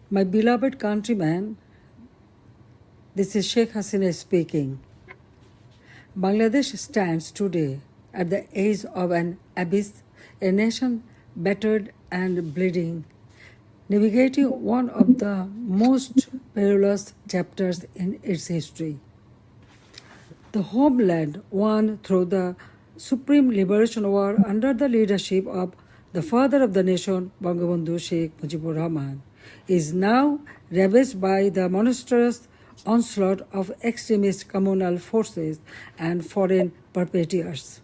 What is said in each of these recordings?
My beloved countrymen, this is Sheikh Hasina speaking. Bangladesh stands today at the edge of an abyss, a nation battered and bleeding, navigating one of the most perilous chapters in its history. The homeland won through the Supreme Liberation War under the leadership of the father of the nation, Bangabandhu Sheikh Mujibur Rahman, is now ravaged by the monstrous onslaught of extremist communal forces and foreign perpetrators.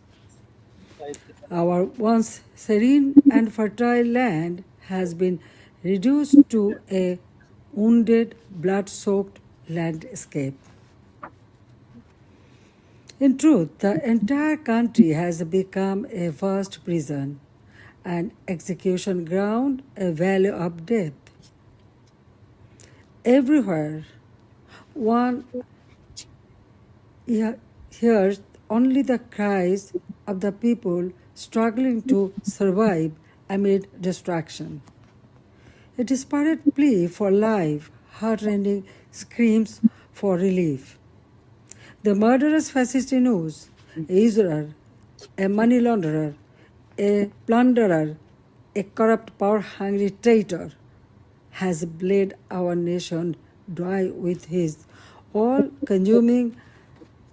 Our once serene and fertile land has been reduced to a wounded, blood-soaked landscape. In truth, the entire country has become a vast prison, an execution ground, a valley of death. Everywhere, one hears only the cries of the people struggling to survive amid destruction. A desperate plea for life, heartrending screams for relief. The murderous fascist Yunus, a usurer, a money launderer, a plunderer, a corrupt, power-hungry traitor, has bled our nation dry with his all-consuming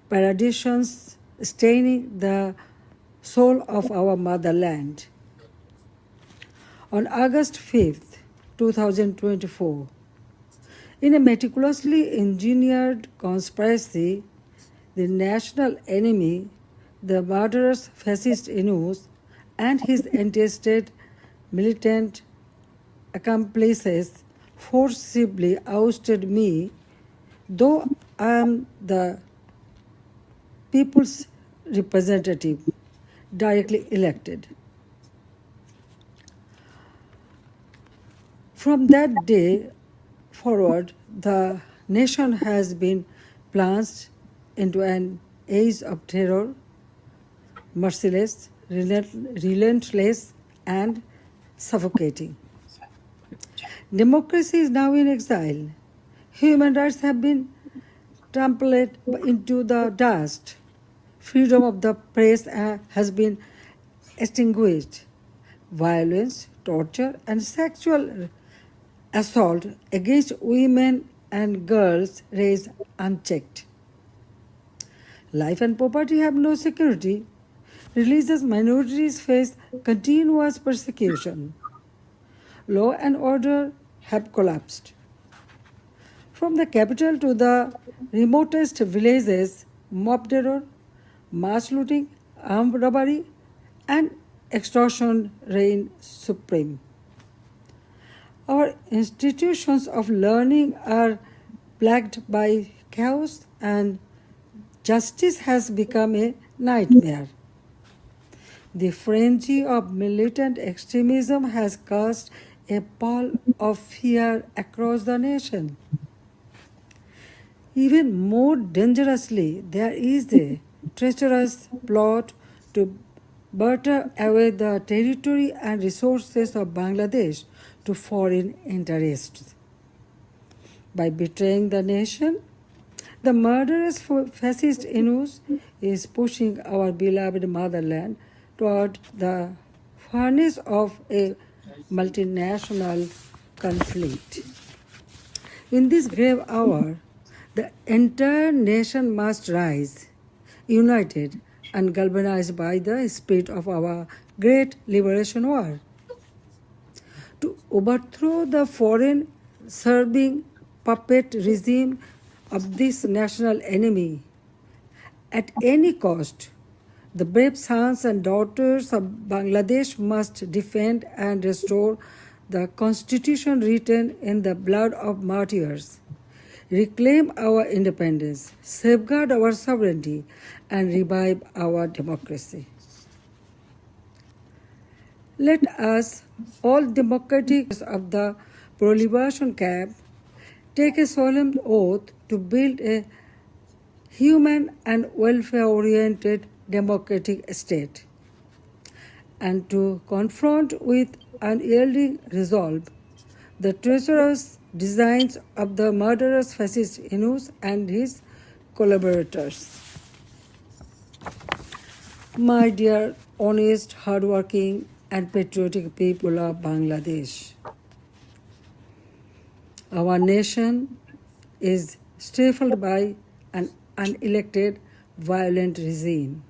perditions, staining the soul of our motherland. On August 5th, 2024, in a meticulously engineered conspiracy, the national enemy, the murderous fascist Yunus, and his anti-state militant accomplices forcibly ousted me, though I am the people's representative, directly elected. From that day forward, the nation has been plunged into an age of terror, merciless, relentless, and suffocating. Democracy is now in exile. Human rights have been trampled into the dust. Freedom of the press has been extinguished. Violence, torture, and sexual assault against women and girls raised unchecked. Life and property have no security. Religious minorities face continuous persecution. Law and order have collapsed. From the capital to the remotest villages, mob terror, mass looting, armed robbery, and extortion reign supreme. Our institutions of learning are plagued by chaos, and justice has become a nightmare. The frenzy of militant extremism has cast a pall of fear across the nation. Even more dangerously, there is a treacherous plot to barter away the territory and resources of Bangladesh to foreign interests. By betraying the nation, the murderous fascist Yunus is pushing our beloved motherland toward the furnace of a multinational conflict. In this grave hour, the entire nation must rise, united and galvanized by the spirit of our great liberation war. To overthrow the foreign serving puppet regime of this national enemy at any cost, the brave sons and daughters of Bangladesh must defend and restore the constitution written in the blood of martyrs, reclaim our independence, safeguard our sovereignty, and revive our democracy. Let us, all democratic of the pro-liberation camp, take a solemn oath to build a human and welfare-oriented democratic state, and to confront with unyielding resolve the treacherous designs of the murderous fascist Yunus and his collaborators. My dear, honest, hardworking, and patriotic people of Bangladesh, our nation is stifled by an unelected, violent regime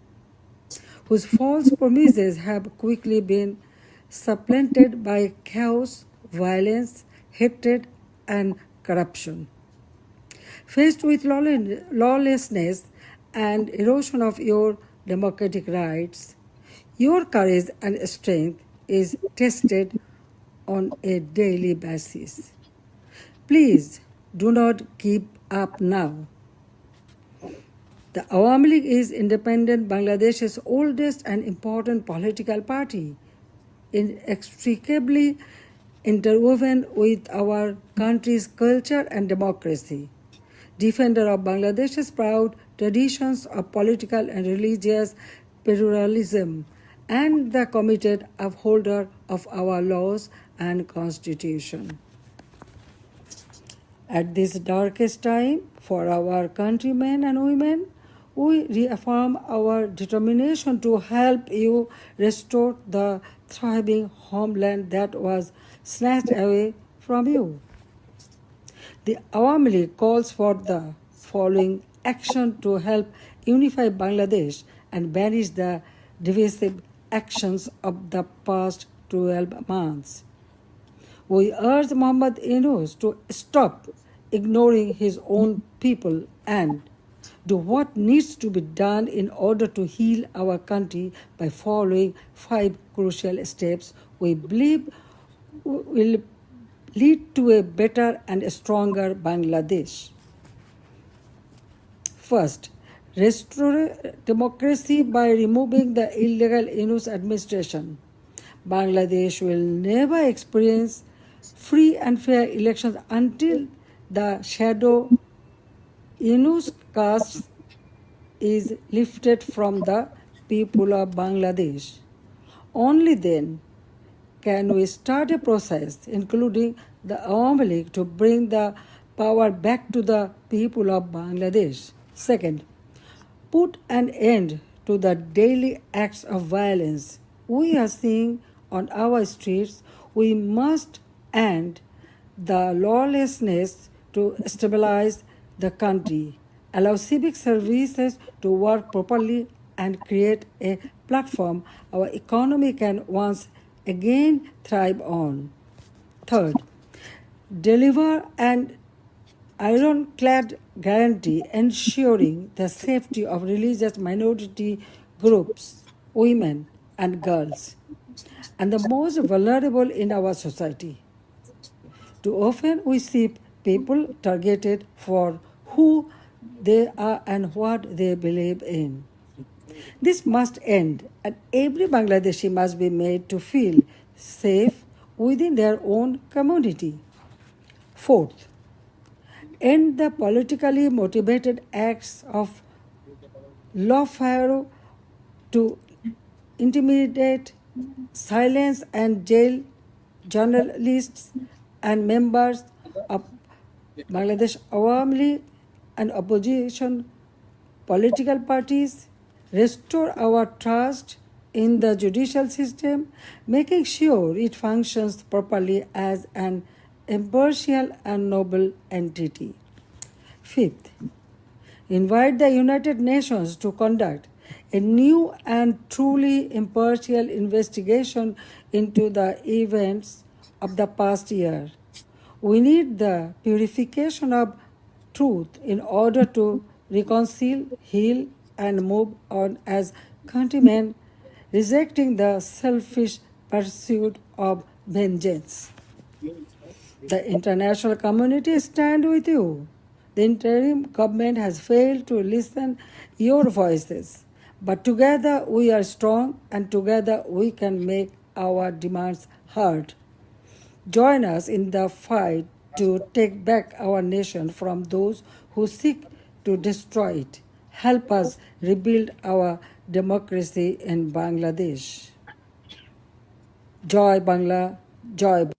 whose false promises have quickly been supplanted by chaos, violence, hatred, and corruption. Faced with lawlessness and erosion of your democratic rights, your courage and strength is tested on a daily basis. Please do not give up now. The Awami League is independent Bangladesh's oldest and important political party, inextricably interwoven with our country's culture and democracy. Defender of Bangladesh's proud traditions of political and religious pluralism, and the committed upholder of our laws and constitution. At this darkest time for our countrymen and women, we reaffirm our determination to help you restore the thriving homeland that was snatched away from you. The Awami League calls for the following action to help unify Bangladesh and banish the divisive actions of the past 12 months. We urge Muhammad Yunus to stop ignoring his own people and do what needs to be done in order to heal our country by following 5 crucial steps we believe will lead to a better and stronger Bangladesh. First, restore democracy by removing the illegal Yunus administration. Bangladesh will never experience free and fair elections until the shadow Yunus caste is lifted from the people of Bangladesh. Only then can we start a process, including the Awami League, to bring the power back to the people of Bangladesh. Second, put an end to the daily acts of violence we are seeing on our streets. We must end the lawlessness to stabilize the country, allow civic services to work properly, and create a platform our economy can once again thrive on. Third, deliver an ironclad guarantee ensuring the safety of religious minority groups, women and girls, and the most vulnerable in our society. Too often we see people targeted for who they are and what they believe in. This must end, and every Bangladeshi must be made to feel safe within their own community. Fourth, end the politically motivated acts of lawfare to intimidate, silence, and jail journalists and members of Bangladesh Awami League and opposition political parties. Restore our trust in the judicial system, making sure it functions properly as an impartial and noble entity. Fifth, invite the United Nations to conduct a new and truly impartial investigation into the events of the past year. We need the purification of truth in order to reconcile, heal, and move on as countrymen, rejecting the selfish pursuit of vengeance. The international community stands with you. The interim government has failed to listen your voices. But together we are strong, and together we can make our demands heard. Join us in the fight to take back our nation from those who seek to destroy it. Help us rebuild our democracy in Bangladesh. Joy Bangla, Joy.